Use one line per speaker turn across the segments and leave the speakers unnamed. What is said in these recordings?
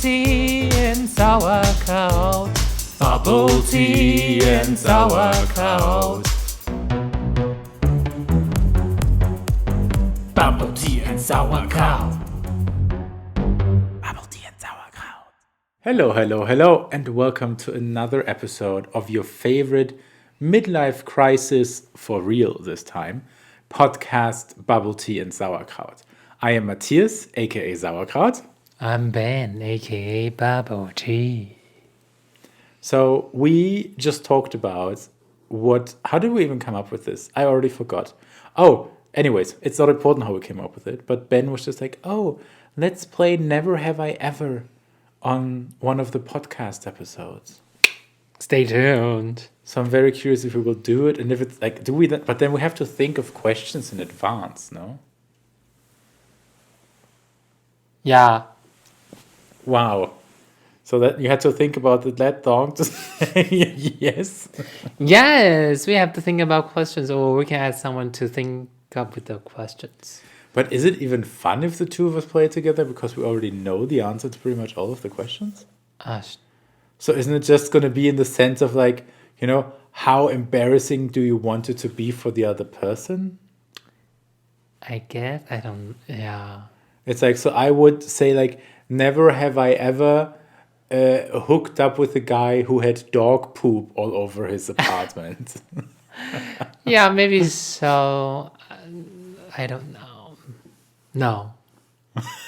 tea and sauerkraut. Bubble tea and sauerkraut. Bubble tea and sauerkraut. Bubble tea and sauerkraut.
Hello, and welcome to another episode of your favorite midlife crisis for real this time podcast, Bubble Tea and Sauerkraut. I am Matthias, aka Sauerkraut.
I'm Ben, aka Bubble Tea.
So we just talked about how did we even come up with this? I already forgot. Oh, anyways, it's not important how we came up with it, but Ben was just like, let's play Never Have I Ever on one of the podcast episodes.
Stay tuned.
So I'm very curious if we will do it, and if it's like, do we that? But then we have to think of questions in advance, no?
Yeah.
Wow. So that you had to think about it that long to say yes?
Yes, we have to think about questions, or we can ask someone to think up with the questions.
But is it even fun if the two of us play it together because we already know the answer to pretty much all of the questions? So isn't it just going to be in the sense of like, how embarrassing do you want it to be for the other person?
I guess, yeah.
It's like, so I would say like, never have I ever hooked up with a guy who had dog poop all over his apartment.
Yeah, maybe so. I don't know. No.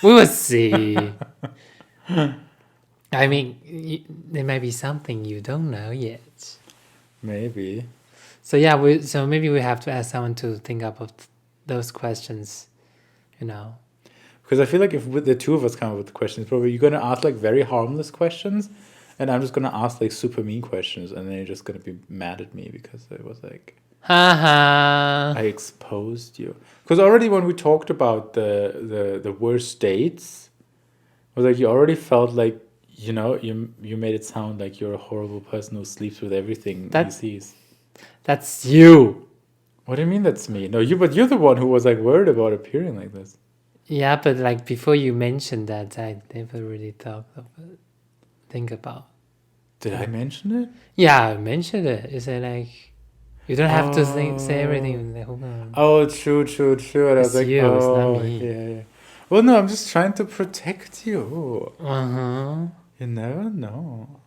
We will see. I mean, there might be something you don't know yet.
Maybe.
So yeah, so maybe we have to ask someone to think up of those questions,
Because I feel like if the two of us come up with questions, probably you're going to ask like very harmless questions, and I'm just going to ask like super mean questions, and then you're just going to be mad at me because it was like,
haha,
I exposed you. Because already when we talked about the worst dates, it was like you already felt like, you made it sound like you're a horrible person who sleeps with everything he sees.
That's you.
What do you mean that's me? No, but you're the one who was like worried about appearing like this.
Yeah, but like before you mentioned that, I never really think about.
Did I mention it?
Yeah, I mentioned it. Is it like you don't have to say everything?
Oh, true. And I was like,
you, it's not me.
Yeah. Well, no, I'm just trying to protect you.
Uh-huh.
You never know.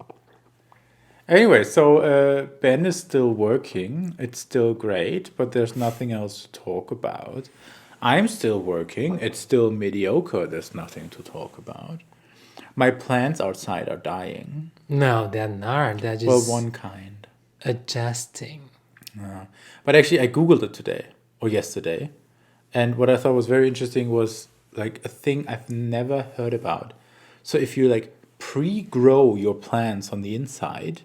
Anyway, so Ben is still working. It's still great, but there's nothing else to talk about. I'm still working. It's still mediocre. There's nothing to talk about. My plants outside are dying.
No, they're not. They're just
one kind.
Adjusting.
But actually, I Googled it today or yesterday. And what I thought was very interesting was like a thing I've never heard about. So if you like pre-grow your plants on the inside,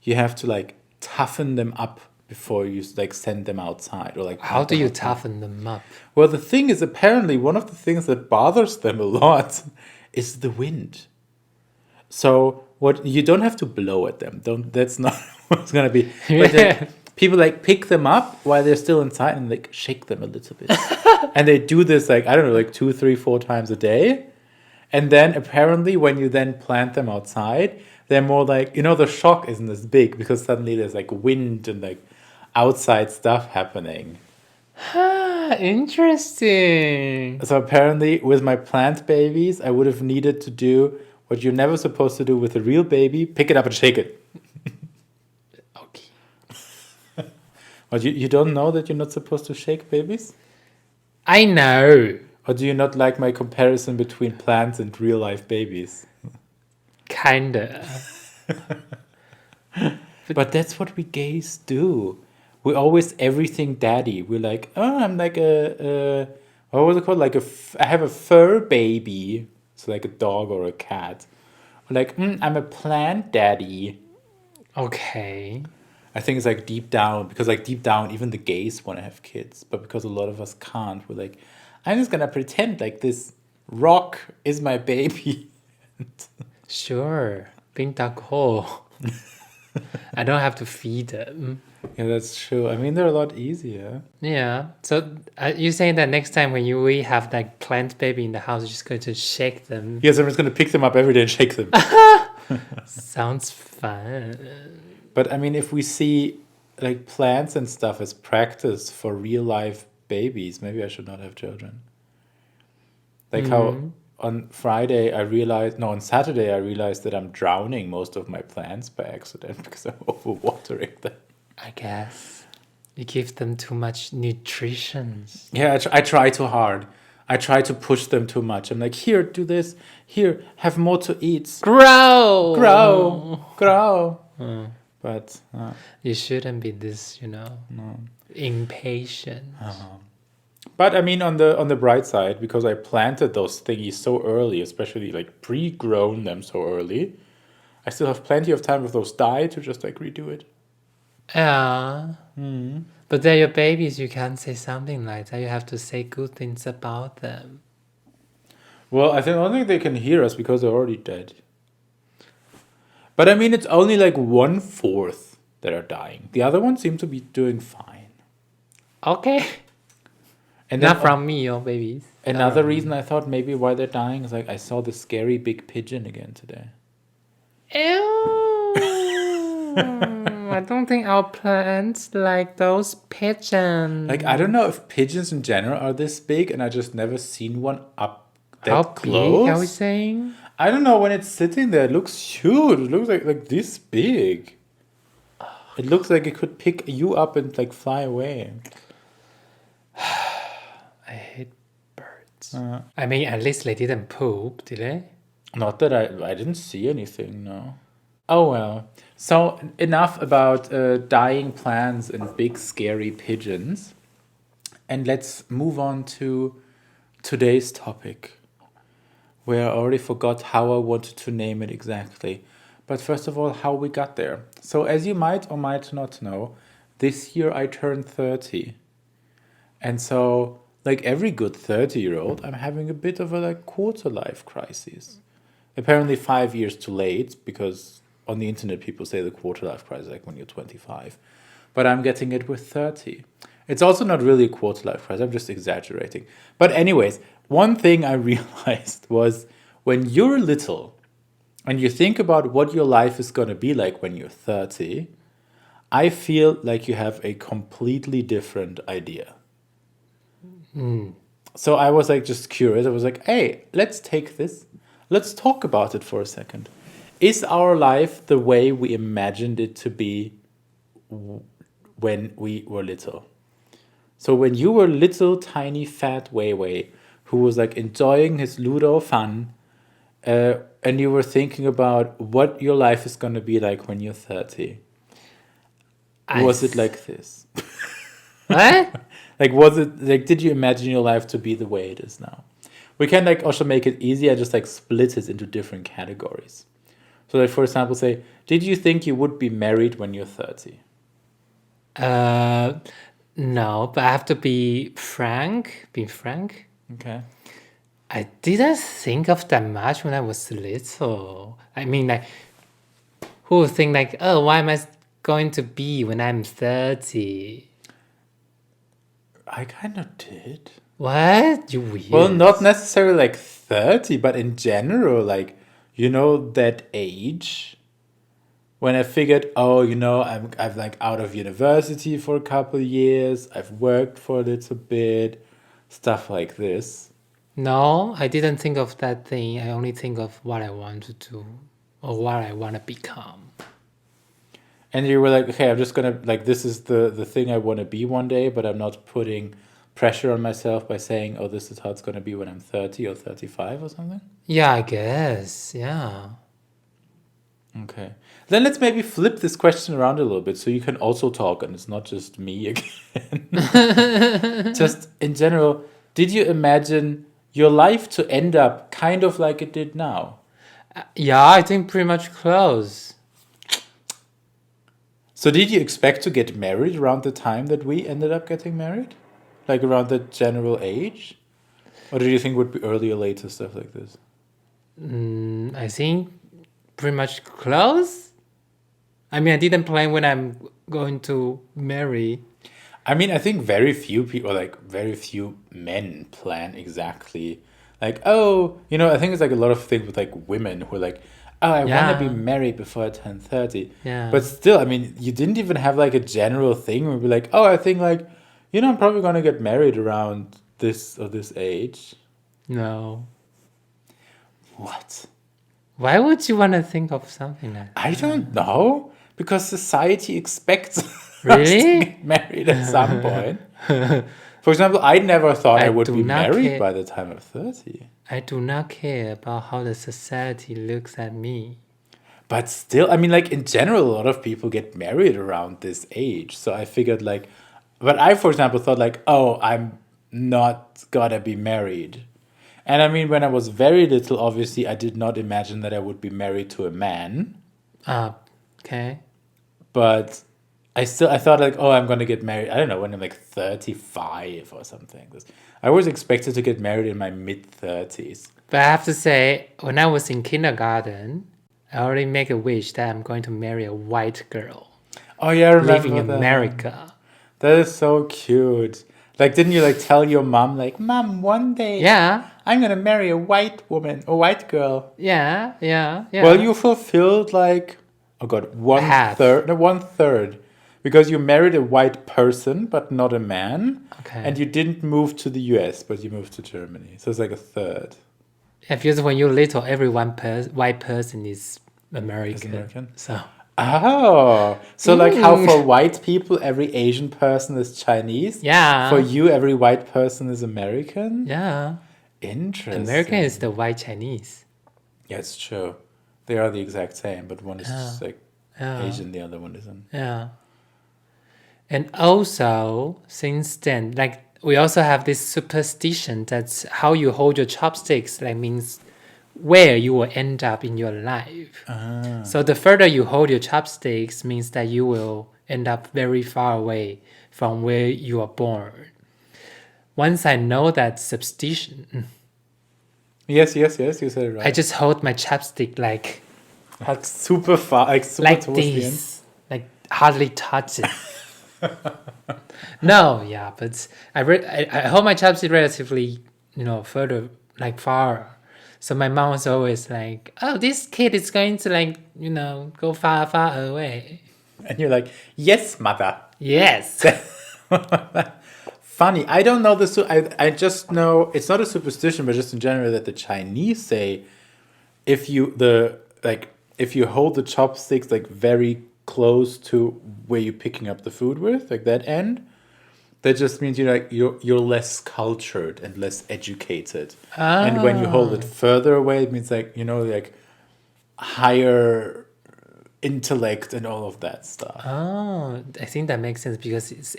you have to like toughen them up before you like send them outside or like.
How do you toughen them up?
Well, the thing is, apparently one of the things that bothers them a lot is the wind. So what you don't have to blow at them. That's not what's gonna be. But then people like pick them up while they're still inside and like shake them a little bit. And they do this like, I don't know, like 2, 3, 4 times a day. And then apparently when you then plant them outside, they're more like, the shock isn't as big because suddenly there's like wind and like outside stuff happening.
Interesting.
So apparently with my plant babies, I would have needed to do what you're never supposed to do with a real baby, pick it up and shake it.
Okay.
But you don't know that you're not supposed to shake babies?
I know.
Or do you not like my comparison between plants and real life babies?
Kinda.
But that's what we gays do. We always everything daddy. We're like, I'm like what was it called? Like I have a fur baby. So like a dog or a cat. Or like, I'm a plant daddy.
Okay.
I think it's like deep down, because like deep down, even the gays want to have kids. But because a lot of us can't, we're like, I'm just going to pretend like this rock is my baby.
Sure. Being duck hole. I don't have to feed them.
Yeah, that's true. I mean, they're a lot easier.
Yeah. So you saying that next time when we have like plant baby in the house, you're just going to shake them?
Yes, I'm just gonna pick them up every day and shake them.
Sounds fun.
But I mean, if we see like plants and stuff as practice for real life babies, maybe I should not have children. Like how
Mm,
on Friday I realized, no, on Saturday I realized that I'm drowning most of my plants by accident because I'm overwatering them.
I guess you give them too much nutrition.
Yeah, I try too hard. I try to push them too much. I'm like, here, do this. Here, have more to eat. Grow,
Grow.
grow.
Mm.
But
You shouldn't be this,
no.
impatient.
But I mean, on the bright side, because I planted those thingies so early, especially like pre-grown them so early, I still have plenty of time with those die to just like redo it.
Yeah. But they're your babies. You can't say something like that. You have to say good things about them.
Well, I don't think they can hear us because they're already dead. But I mean, it's only like 1/4 that are dying. The other ones seem to be doing fine.
Okay.
And then
Not from me, your babies.
another reason I thought maybe why they're dying is like I saw the scary big pigeon again today.
Ew. I don't think our plants like those pigeons.
Like I don't know if pigeons in general are this big, and I just never seen one up that
How
close.
big are we saying?
I don't know, when it's sitting there, it looks huge. It looks like this big. It looks like it could pick you up and like fly away.
I hate birds. I mean, at least they didn't poop, did they?
Not that I didn't see anything, no. Oh well. So enough about dying plants and big scary pigeons. And let's move on to today's topic, where I already forgot how I wanted to name it exactly. But first of all, how we got there. So as you might or might not know, this year I turned 30. And so, like every good 30-year-old, I'm having a bit of a like quarter life crisis. Apparently 5 years too late, because on the internet people say the quarter life crisis like when you're 25. But I'm getting it with 30. It's also not really a quarter life crisis, I'm just exaggerating. But anyways, one thing I realized was when you're little and you think about what your life is going to be like when you're 30, I feel like you have a completely different idea. So I was like just curious. I was like, hey, let's take this. Let's talk about it for a second. Is our life the way we imagined it to be when we were little? So when you were little, tiny, fat Wei, who was like enjoying his Ludo fun, and you were thinking about what your life is going to be like when you're 30, was it like this?
What?
Like, was it like, did you imagine your life to be the way it is now? We can like also make it easier, just like split it into different categories. So like, for example, say, did you think you would be married when you're 30?
No, but I have to be frank. Be frank.
Okay.
I didn't think of that much when I was little. I mean, like, who would think like, oh, why am I going to be when I'm 30?
I kind of did.
What? You weird.
Well, not necessarily like 30, but in general, like, that age when I figured, oh, I've like out of university for a couple of years, I've worked for a little bit, stuff like this.
No, I didn't think of that thing. I only think of what I want to do or what I want to become.
And you were like, okay, I'm just gonna like this is the thing I want to be one day, but I'm not putting pressure on myself by saying, oh, this is how it's gonna be when I'm 30 or 35 or something.
Yeah, I guess. Yeah.
Okay. Then let's maybe flip this question around a little bit so you can also talk and it's not just me again. Just in general, did you imagine your life to end up kind of like it did now?
Yeah, I think pretty much close.
So did you expect to get married around the time that we ended up getting married? Like around the general age? Or did you think it would be earlier, later, stuff like this?
I think pretty much close. I mean, I didn't plan when I'm going to marry.
I mean, I think very few people, like very few men, plan exactly. Like, oh, I think it's like a lot of things with like women who are like, oh, I want to be
Yeah,
married before I turn 30.
yeah.
But still, I mean, you didn't even have like a general thing where be like, oh, I think like, I'm probably going to get married around this or this age.
No.
What?
Why would you want to think of something like
I
that?
don't know. Because society expects us to
Really?
get married at some point. For example, I never thought
I
I would
do
be
not
married
care.
by the time of 30.
I do not care about how the society looks at me.
But still, I mean, like in general, a lot of people get married around this age. So I figured, like, but I, for example, thought, like, oh, I'm not gonna be married. And I mean, when I was very little, obviously, I did not imagine that I would be married to a man.
Ah, okay.
But I thought, like, oh, I'm gonna get married. I don't know, when I'm like 35 or something. I was expected to get married in my mid 30s.
But I have to say, when I was in kindergarten, I already make a wish that I'm going to marry a white girl
Oh, yeah, I
living
remember
in
that.
America.
That is so cute. Like, didn't you like tell your mom, like, Mom, one day
Yeah,
I'm gonna marry a white woman, a white girl?
yeah, yeah,
Well,
yeah.
you fulfilled like, oh God, one
Half.
third, no, one third, because you married a white person but not a man, and
Okay.
you didn't move to the US, but you moved to Germany. So it's like a third.
Yeah, because when you're little, every white person is
Is
American.
American?
So,
Oh, so like how for
mm,
white people every Asian person is Chinese, for
yeah,
you every white person is American?
yeah. American is
Interesting.
the white Chinese.
Yeah, it's true. They are the exact same, but one
Yeah,
is like
yeah,
Asian, the other one isn't.
yeah. And also, since then, like we also have this superstition that's how you hold your chopsticks, like means where you will end up in your life.
Ah.
So the further you hold your chopsticks means that you will end up very far away from where you are born. Once I know that superstition,
Yes, yes, yes, you said it
I
right.
just hold my chopstick
Like super far, like super
like
towards the end.
this, like hardly touch it. No, yeah, but I hold my chopstick relatively, further, like far. So my mom was always like, "Oh, this kid is going to like, go far, far away."
And you're like, yes, mother.
Yes.
Funny. I don't know the. I just know it's not a superstition, but just in general that the Chinese say if you the like if you hold the chopsticks like very close to where you're picking up the food with, like that end, that just means you're less cultured and less educated. And when you hold it
Oh,
further away, it means like like higher intellect and all of that stuff.
oh, I think that makes sense because it's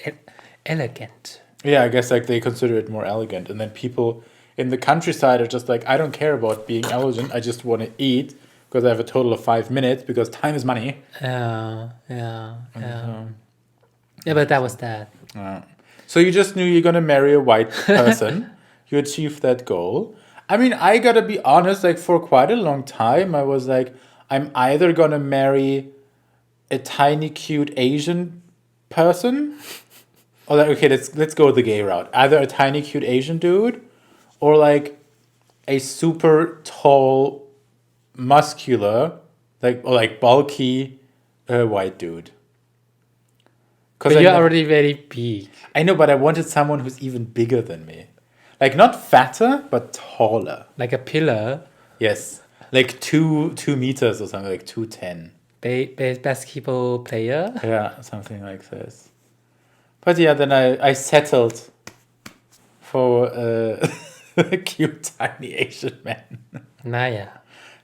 elegant.
Yeah, I guess like they consider it more elegant, and then people in the countryside are just like, I don't care about being elegant. I just want to eat because I have a total of 5 minutes because time is money.
Yeah, yeah,
And
yeah. Yeah, but that was that.
so you just knew you're gonna marry a white person. You achieved that goal. I mean, I gotta be honest. Like for quite a long time, I was like, I'm either gonna marry a tiny, cute Asian person. Or like, okay, let's go the gay route. Either a tiny, cute Asian dude, or like a super tall, muscular, or like bulky, white dude. Because
But you're already very big,
I know, but I wanted someone who's even bigger than me, like not fatter but taller.
like a pillar,
Yes, like 2 meters or something, like 210.
basketball player.
Yeah, something like this. But yeah, then I settled for a cute tiny Asian man.
Naya.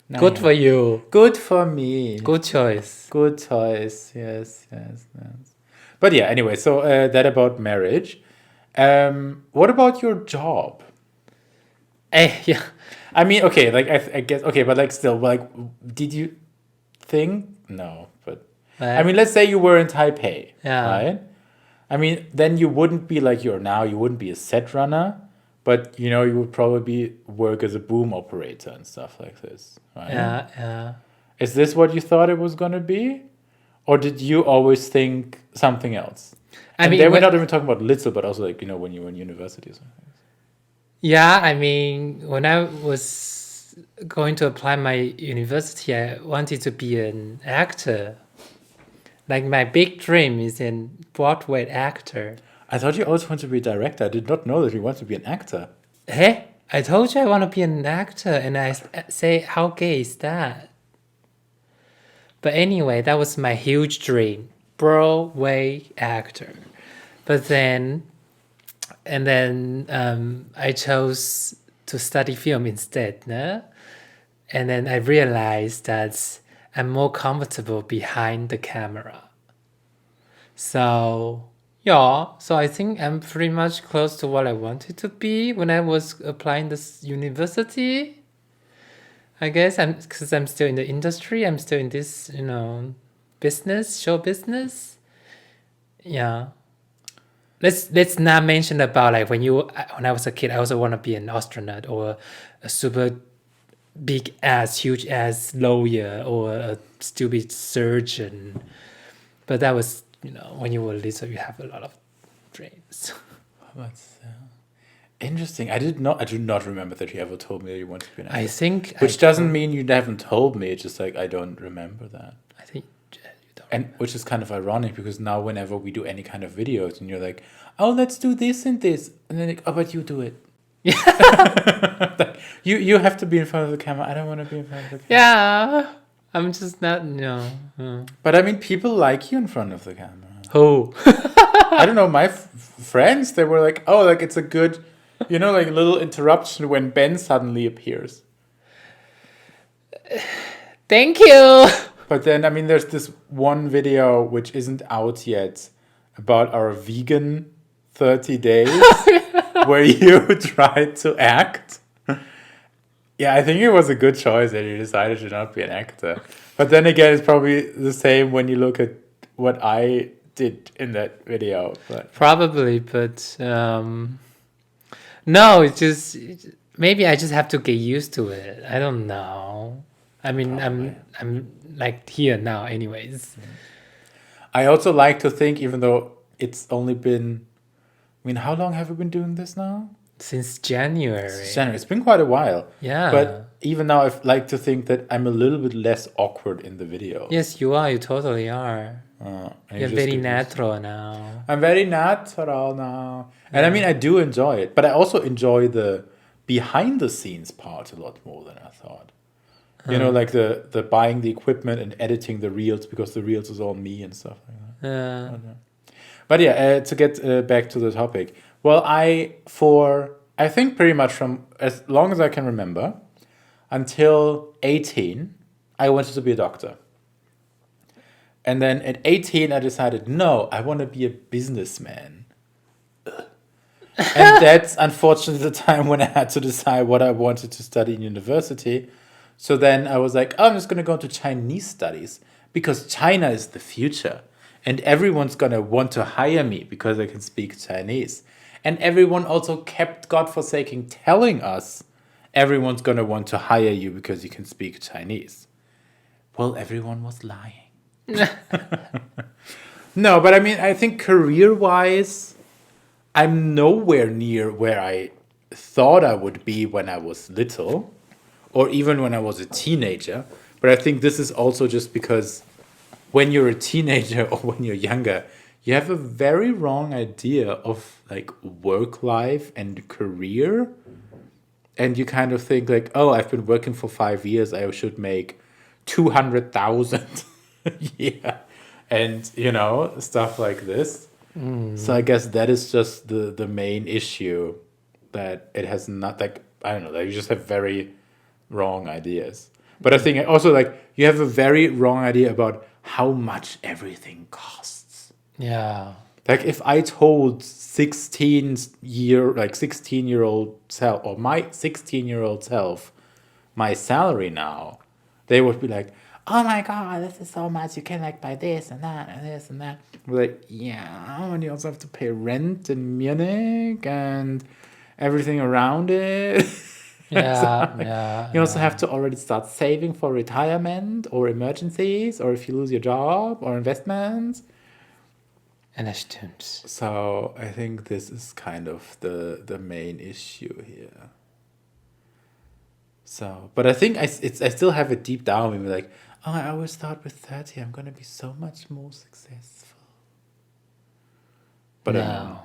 Nah,
Good
yeah.
for you.
Good for me.
Good choice.
Good choice. Yes, yes, yes. But yeah, anyway, so that about marriage. What about your job?
Yeah.
I mean, okay, like I guess okay, but like still, like, did you think? No, but I mean, let's say you were in Taipei,
Yeah.
right? I mean, then you wouldn't be like you are now. You wouldn't be a set runner, but you would probably work as a boom operator and stuff like this, right?
Yeah. Yeah.
Is this what you thought it was gonna be, Or did you always think something else?
I
And
mean,
then we're not even talking about little, but also like, when you were in university or something.
yeah, I mean, when I was going to apply my university, I wanted to be an actor. Like my big dream is an Broadway actor.
I thought you always wanted to be a director. I did not know that you wanted to be an actor.
Hey, I told you I want to be an actor, and say, how gay is that? But anyway, that was my huge dream, Broadway actor. But then, and then I chose to study film instead, no? And then I realized that I'm more comfortable behind the camera. So, yeah, so I think I'm pretty much close to what I wanted to be when I was applying this university. I guess because I'm still in the industry, I'm still in this, business, show business. Yeah. Let's not mention about like when I was a kid, I also want to be an astronaut or a super big ass, huge ass lawyer or a stupid surgeon. But that was, when you were little, you have a lot of dreams.
That's interesting. I do not remember that you ever told me that you wanted to be an actor.
I think,
Which doesn't mean you haven't told me. It's just like I don't remember that.
I think you don't.
And which is kind of ironic because now whenever we do any kind of videos and you're like, oh, let's do this and this, and then like, oh, but you do it. Like, you have to be in front of the camera. I don't want to be in front of the camera.
Yeah, I'm just not.
But I mean, people like you in front of the camera.
Who?
I don't know. My friends, they were like, oh, like it's a good, like a little interruption when Ben suddenly appears.
Thank you.
But then, I mean, there's this one video which isn't out yet about our vegan 30 days where you tried to act. Yeah, I think it was a good choice that you decided to not be an actor. But then again, it's probably the same when you look at what I did in that video. But
Probably, but no, it's just maybe I just have to get used to it. I don't know. I mean, I'm like here now, anyways.
I also like to think, even though it's only been, I mean, how long have we been doing this now?
Since January.
It's been quite a while.
Yeah.
But even now, I like to think that I'm a little bit less awkward in the video.
Yes, you are. You totally are. You're very natural now.
I'm very natural now. And I mean, I do enjoy it. But I also enjoy the behind the scenes part a lot more than I thought. Like the buying the equipment and editing the reels because the reels is all me and stuff like that. But yeah, to get back to the topic. Well, I think pretty much from as long as I can remember, until 18, I wanted to be a doctor. And then at 18, I decided, no, I want to be a businessman. And that's unfortunately the time when I had to decide what I wanted to study in university. So then I was like, oh, I'm just going to go into Chinese studies because China is the future. And everyone's going to want to hire me because I can speak Chinese. And everyone also kept godforsaking telling us everyone's going to want to hire you because you can speak Chinese. Well, everyone was lying. No, but I mean, I think career-wise, I'm nowhere near where I thought I would be when I was little or even when I was a teenager. But I think this is also just because when you're a teenager or when you're younger, you have a very wrong idea of like work life and career. And you kind of think like, oh, I've been working for 5 years. I should make 200,000 yeah. And, stuff like this. So I guess that is just the main issue, that it has not like, I don't know, like you just have very wrong ideas. But I think also like you have a very wrong idea about how much everything costs.
Yeah.
Like if I told 16-year-old self or my 16-year-old self my salary now, they would be like, oh my god, this is so much, you can like buy this and that and this and that. We're like, yeah, and you also have to pay rent in Munich and everything around it.
Yeah, yeah,
You also
yeah.
have to already start saving for retirement or emergencies, or if you lose your job or investments.
And das stimmt.
So I think this is kind of the main issue here. So, but I think I still have it deep down. Maybe like, oh, I always thought with 30 I'm gonna be so much more successful. But
No.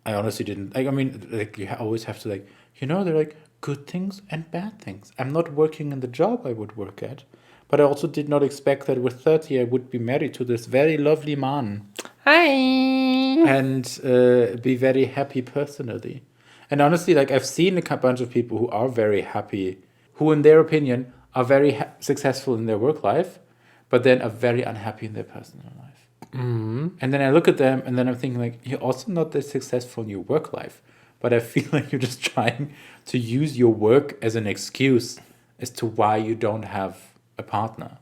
I honestly didn't. Like, I mean, like you always have to like, there are like good things and bad things. I'm not working in the job I would work at, but I also did not expect that with 30 I would be married to this very lovely man
Hi.
and be very happy personally. And honestly, like I've seen a bunch of people who are very happy, who in their opinion are very successful in their work life, but then are very unhappy in their personal life. And then I look at them and then I'm thinking like, you're also not that successful in your work life, but I feel like you're just trying to use your work as an excuse as to why you don't have a partner.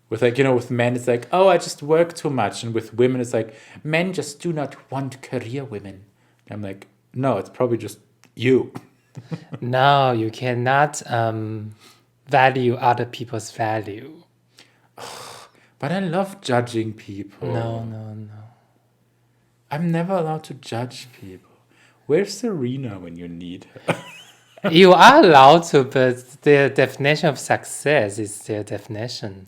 With like, with men, it's like, oh, I just work too much. And with women, it's like, men just do not want career women. And I'm like, no, it's probably just you.
No, you cannot value other people's value.
But I love judging people.
No, no, no.
I'm never allowed to judge people. Where's Serena when you need her?
You are allowed to, but the definition of success is their definition.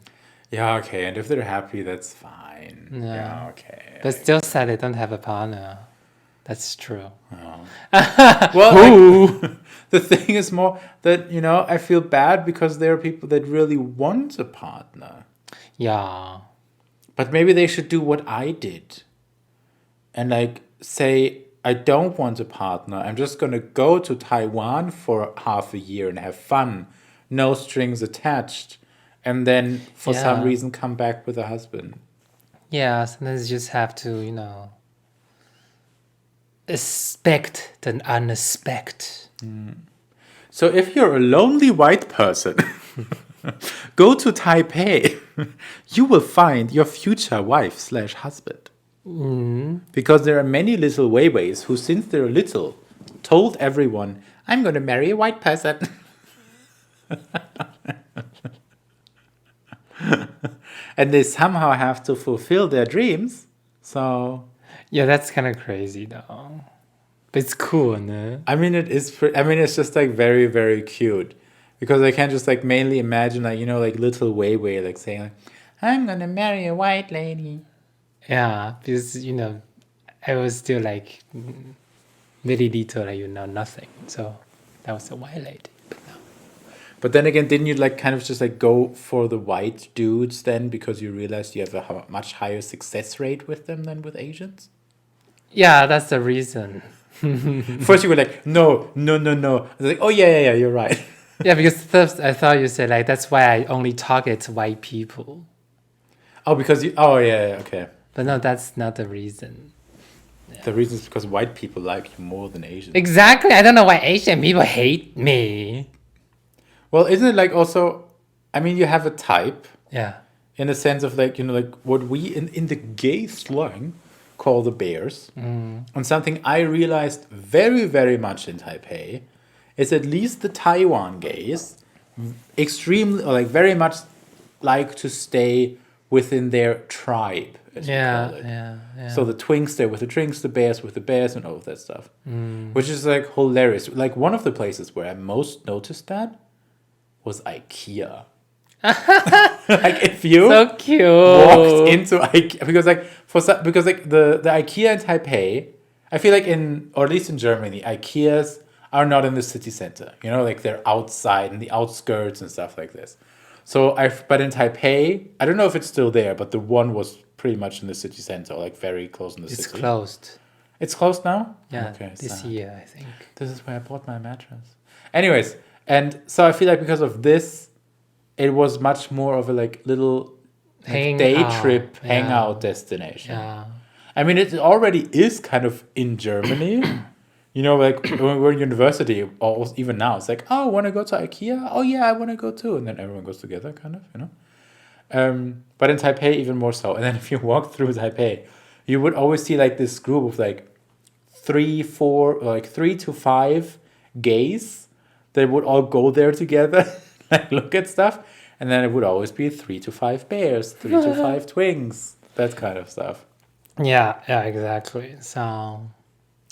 Yeah, okay. And if they're happy, that's fine.
Yeah.
Yeah, okay.
But still sad they don't have a partner. That's true.
Well, like, the thing is more that, I feel bad because there are people that really want a partner.
Yeah.
But maybe they should do what I did. And like say, I don't want a partner. I'm just going to go to Taiwan for half a year and have fun. No strings attached. And then for some
Yeah.
reason come back with a husband.
Yeah, sometimes you just have to, expect the unexpected.
So if you're a lonely white person, go to Taipei. You will find your future wife/husband. Because there are many little Weiweis who, since they're little, told everyone, I'm going to marry a white person. And they somehow have to fulfill their dreams. So,
Yeah, that's kind of crazy though. But it's cool, no?
I mean, it's just like very, very cute. Because I can just like mainly imagine like, like little Weiwei like saying like, I'm going to marry a white lady.
Yeah, because, I was still like very little, like, nothing. So that was a white lady. But no.
But then again, didn't you like kind of just like go for the white dudes then because you realized you have a much higher success rate with them than with Asians?
Yeah, that's the reason.
First you were like, no. I was like, oh yeah, you're right.
Yeah, because first I thought you said like that's why I only target white people.
Oh, because yeah, okay.
But no, that's not the reason.
The reason is because white people like you more than Asians.
Exactly. I don't know why Asian people hate me.
Well, isn't it like also, I mean, you have a type
Yeah.
in the sense of like, like what we in the gay slang call the bears. And something I realized very, very much in Taipei is at least the Taiwan gays extremely, or like very much like to stay within their tribe, as you call it.
Yeah.
So the twinks stay with the twinks, the bears with the bears, and all of that stuff. Which is like hilarious. Like one of the places where I most noticed that was IKEA. Like if you
So cute.
walked into IKEA, because like the IKEA in Taipei, I feel like or at least in Germany, IKEAs are not in the city center. Like they're outside in the outskirts and stuff like this. But in Taipei, I don't know if it's still there, but the one was pretty much in the city center, like very close in the
It's
city.
closed.
It's closed now?
Yeah.
Okay,
This
sad.
year, I think.
This is where I bought my mattress. Anyways, and so I feel like because of this, it was much more of a like little day trip hangout destination.
Yeah.
I mean, it already is kind of in Germany. Like when we're in university, or even now, it's like, oh, want to go to IKEA? Oh yeah, I want to go too, and then everyone goes together, kind of. But in Taipei, even more so. And then if you walk through Taipei, you would always see like this group of like 3 to 5 gays that would all go there together, like look at stuff, and then it would always be 3 to 5 bears, 3 to 5 twins, that kind of stuff.
Yeah, exactly. So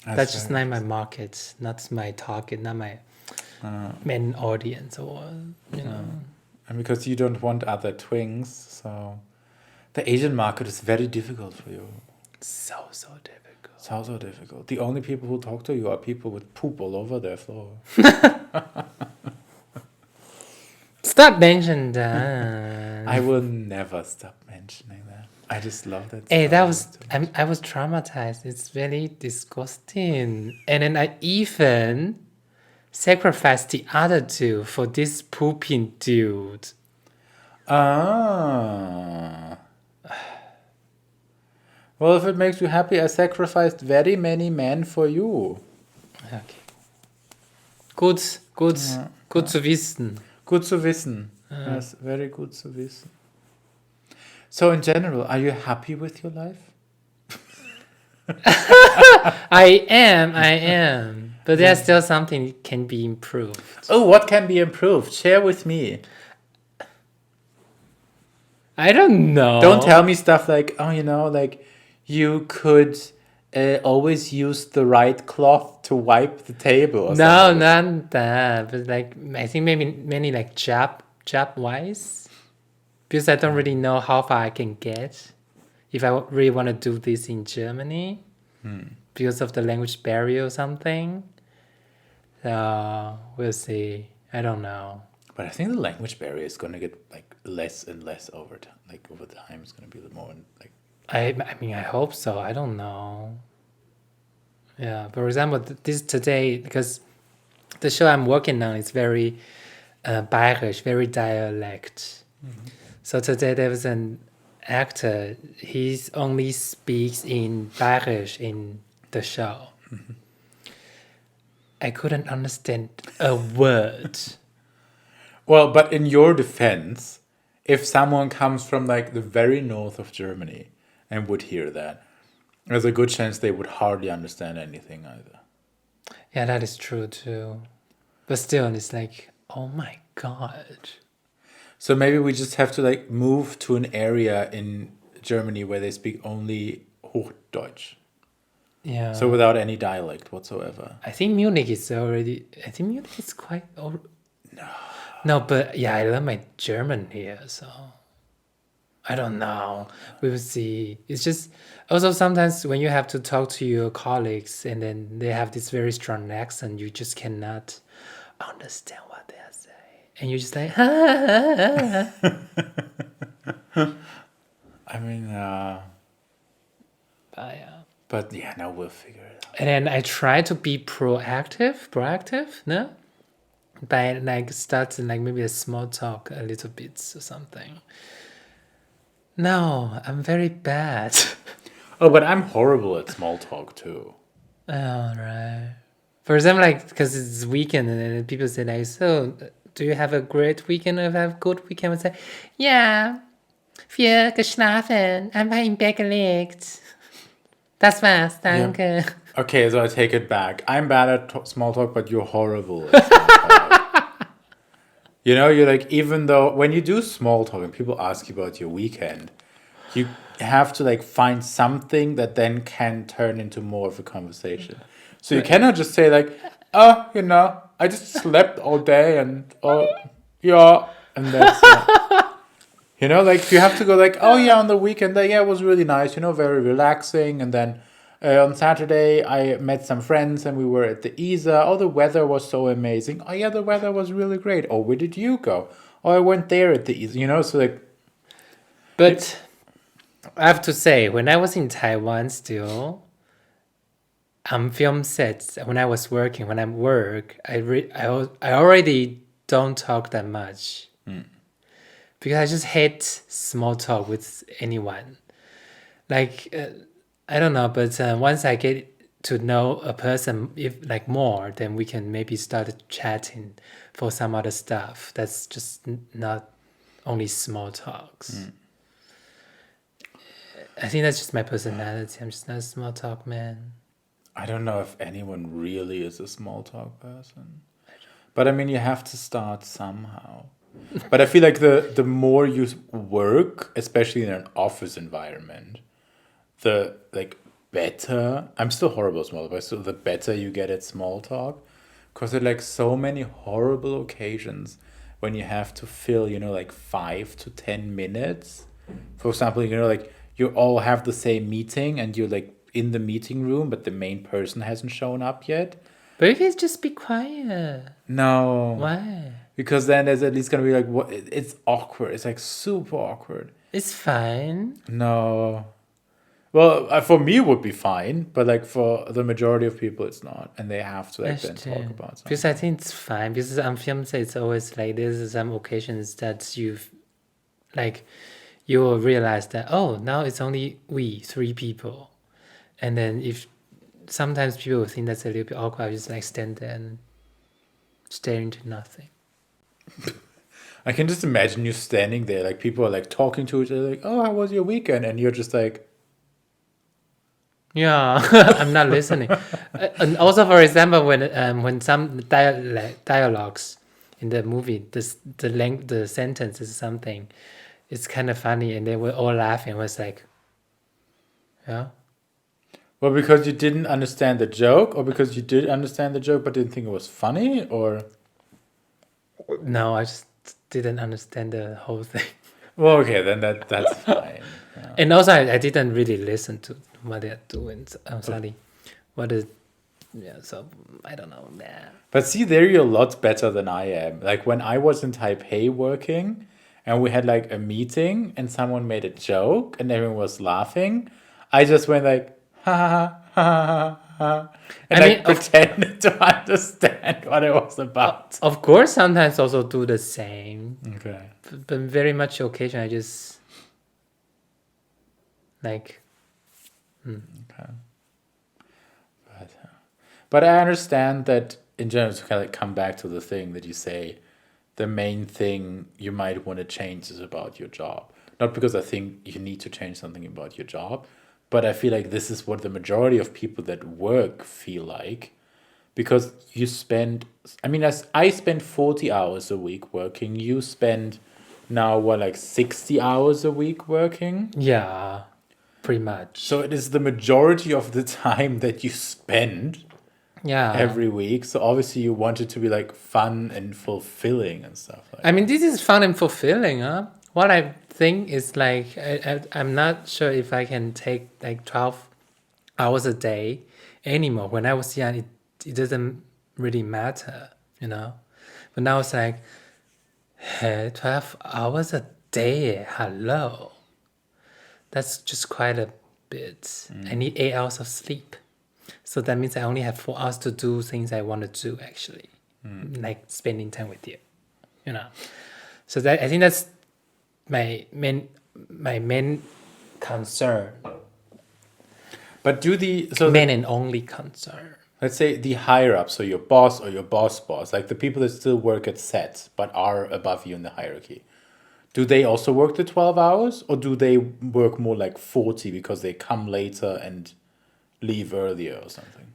that's just
very
not my market, not my target, not my main audience, or you know.
And because you don't want other twins, so the Asian market is very difficult for you.
So difficult.
So difficult. The only people who talk to you are people with poop all over their floor.
Stop mentioning that.
I will never stop mentioning that. I just love that.
Hey, that
story
was I was traumatized. It's very disgusting. And then I even sacrificed the other two for this pooping dude.
Ah. Well, if it makes you happy, I sacrificed very many men for you.
Okay. Gut zu wissen.
Good to wissen. Yes, very good to wissen. So in general, are you happy with your life?
I am. But there's still something can be improved.
Oh, what can be improved? Share with me.
I don't know.
Don't tell me stuff like, oh, like you could always use the right cloth to wipe the table. Or
No,
something.
not that. But like I think maybe many like job wise. Because I don't really know how far I can get if I really want to do this in Germany because of the language barrier or something. So we'll see. I don't know.
But I think the language barrier is going to get like less and less over time. Like over time, it's going to be more like.
I mean, I hope so. I don't know. Yeah. For example, this today, because the show I'm working on is very Bayerisch, very dialect. So today there was an actor. He only speaks in Bayerisch in the show. I couldn't understand a word.
Well, but in your defense, if someone comes from like the very north of Germany and would hear that, there's a good chance they would hardly understand anything either.
Yeah, that is true too. But still, it's like, oh my god.
So maybe we just have to like move to an area in Germany where they speak only Hochdeutsch.
Yeah.
So without any dialect whatsoever.
I think Munich is already. I think Munich is quite. No, but yeah, I learned my German here, so I don't know. We will see. It's just also sometimes when you have to talk to your colleagues and then they have this very strong accent, you just cannot understand what they are saying, and you're just like,
I mean,
but yeah.
but yeah, now we'll figure it out.
And then I try to be proactive, no? By like starting like maybe a small talk a little bit or something. No, I'm very bad.
Oh, but I'm horrible at small talk too.
Oh, right. For example, like because it's weekend and then people say like, so do you have a great weekend? If I have a good weekend, I would say, yeah, viel geschlafen, einfach im Bett gelegt. Das war's, danke.
Okay, so I take it back. I'm bad at small talk, but you're horrible at small talk. You're like, even though when you do small talk and people ask you about your weekend, you have to like find something that then can turn into more of a conversation. So you cannot just say like, oh, I just slept all day and oh, yeah, and that's like you have to go like, oh yeah, on the weekend, yeah, it was really nice, very relaxing, and then on Saturday, I met some friends and we were at the Isar. Oh, the weather was so amazing. Oh, yeah, the weather was really great. Oh, where did you go? Oh, I went there at the Isar. So like.
But I have to say, when I was in Taiwan still, film sets, when I was working, when I work, I already don't talk that much. Because I just hate small talk with anyone. Like, I don't know, but once I get to know a person, if like more, then we can maybe start chatting for some other stuff. That's just not only small talks. I think that's just my personality. I'm just not a small talk man.
I don't know if anyone really is a small talk person. But I mean, you have to start somehow. But I feel like the more you work, especially in an office environment, the like better. I'm still horrible at small talk, but so the better you get at small talk, because there are like so many horrible occasions when you have to fill, like 5 to 10 minutes. For example, like you all have the same meeting and you're like in the meeting room, but the main person hasn't shown up yet.
But you can just be quiet.
No.
Why?
Because then there's at least gonna be like what it's awkward. It's like super awkward.
It's fine.
No. Well, for me it would be fine, but like for the majority of people it's not, and they have to like then
That's
talk
true.
about something.
Because I think it's fine. Because on film set, it's always like there's some occasions that you've like you will realize that oh now it's only we 3 people, and then if sometimes people will think that's a little bit awkward, I just like stand there and stare into nothing.
I can just imagine you standing there, like people are like talking to each other, like, "Oh, how was your weekend?" And you're just like,
Yeah, I'm not listening. And also, for example, when some dialogues in the movie, the sentence is something, it's kind of funny, and they were all laughing. I was like, yeah,
well, because you didn't understand the joke, or because you did understand the joke but didn't think it was funny, or
no, I just didn't understand the whole thing.
well, okay, then that's fine. Yeah.
And also, I didn't really listen to what they're doing. So, I'm sorry, what is yeah? So I don't know. Yeah.
But see, there you're a lot better than I am. Like when I was in Taipei working and we had like a meeting and someone made a joke and everyone was laughing, I just went like, ha ha ha ha ha ha, and
I
like
mean,
pretended to understand what it was about.
Of course, sometimes also do the same,
Okay.
but very much occasion I just like
Okay. But I understand that in general, to kind of like come back to the thing that you say, the main thing you might want to change is about your job. Not because I think you need to change something about your job, but I feel like this is what the majority of people that work feel like. Because you spend, I mean, as I spend 40 hours a week working, you spend now what, like 60 hours a week working?
yeah, pretty much.
So it is the majority of the time that you spend
Yeah,
every week. So obviously you want it to be like fun and fulfilling and stuff like
I mean this is fun and fulfilling, huh? What I think is like I'm not sure if I can take like 12 hours a day anymore. When I was young, it doesn't really matter, you know. But now it's like, hey, 12 hours a day. Hello, that's just quite a bit. I need 8 hours of sleep. So that means I only have 4 hours to do things I want to do, actually, like spending time with you, you know. So that I think that's my main concern,
But do the so
main and only concern.
let's say the higher up, so your boss or your boss, like the people that still work at sets but are above you in the hierarchy, do they also work the 12 hours or do they work more like 40 because they come later and leave earlier or something?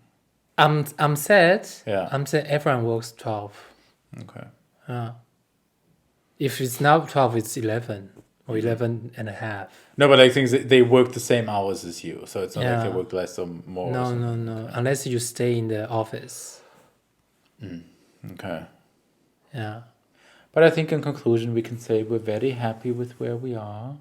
I'm sad.
Yeah.
I'm sad. Everyone works 12.
Okay.
If it's now 12, it's 11 or 11 and a half.
No, but I think they work the same hours as you, so it's not like they
Yeah.
work less or more. Or
No,
something.
no, no. Unless you stay in the office.
Okay.
Yeah.
But I think in conclusion, we can say we're very happy with where we are.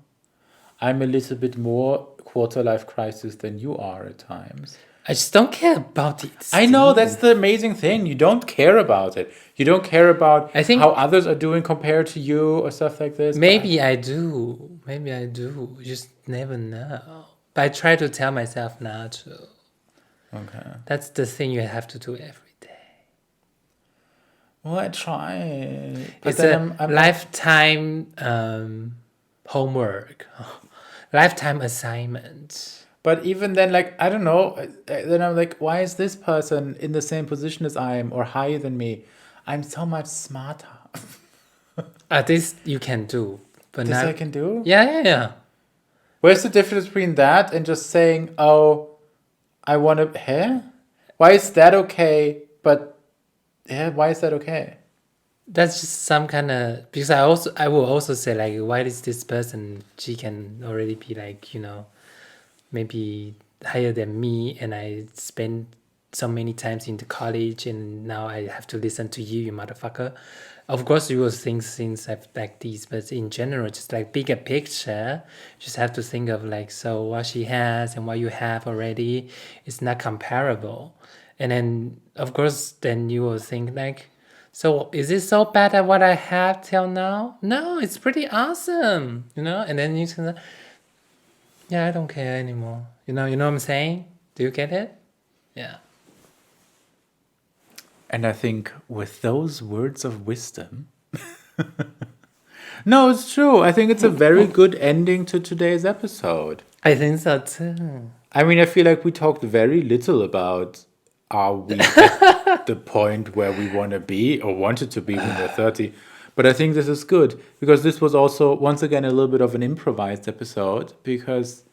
I'm a little bit more quarter-life crisis than you are at times.
I just don't care about it.
I know,
Steve.
that's the amazing thing. You don't care about it. You don't care about
I think-
how others are doing compared to you or stuff like this.
Maybe I do. Maybe I do. You just never know. But I try to tell myself not to.
Okay.
That's the thing you have to do every day.
Well, I try. But
It's
then
a lifetime homework, lifetime assignment.
But even then, like, I don't know. Then I'm like, why is this person in the same position as I am or higher than me? I'm so much smarter.
This you can do. But
This
not,
I can do?
yeah.
Where's the difference between that and just saying, oh, I want to, Why is that okay? But yeah, why is that okay?
That's just some kind of, because I will also say like, why is this person, she can already be like, maybe higher than me, and I spent so many times in the college, and now I have to listen to you motherfucker. Of course you will think things like these, but in general, just like bigger picture, just have to think of like, so what she has and what you have already is not comparable. And then of course then you will think like, so is it so bad at what I have till now? No, it's pretty awesome, and then you can, yeah, I don't care anymore. You know what I'm saying? Do you get it? Yeah.
And I think with those words of wisdom, no, it's true. I think it's a very good ending to today's episode.
I think so too.
I mean, I feel like we talked very little about are we at the point where we want to be or wanted to be when we're 30. But I think this is good because this was also, once again, a little bit of an improvised episode because,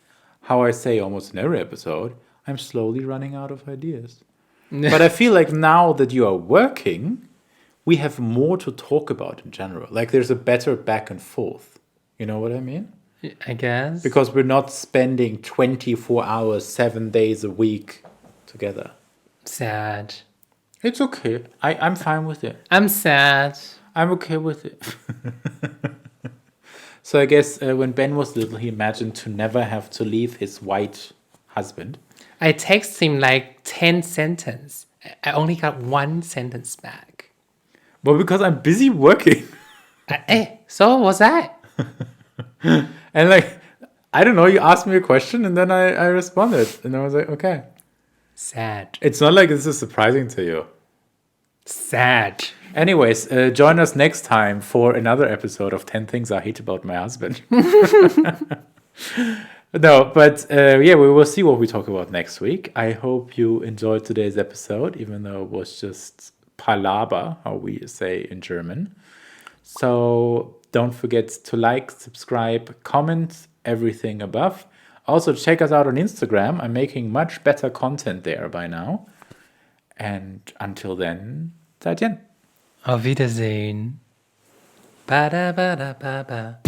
how I say almost in every episode, I'm slowly running out of ideas. But I feel like now that you are working, we have more to talk about in general. Like there's a better back and forth. You know what I mean?
I guess.
Because we're not spending 24 hours, 7 days a week together.
Sad.
It's okay. I'm fine with it.
I'm sad.
I'm okay with it. So I guess when Ben was little, he imagined to never have to leave his white husband.
I text him like 10 sentences. I only got 1 sentence back.
Well, because I'm busy working.
So was that?
And like, I don't know, you asked me a question and then I responded. And I was like, okay.
Sad.
It's not like this is surprising to you.
Sad.
Anyways, join us next time for another episode of 10 Things I Hate About My Husband. No, but yeah, we will see what we talk about next week. I hope you enjoyed today's episode, even though it was just palaber, how we say in German. So don't forget to like, subscribe, comment, everything above. Also, check us out on Instagram. I'm making much better content there by now. And until then, 再见.
Auf Wiedersehen. Ba da ba da ba ba.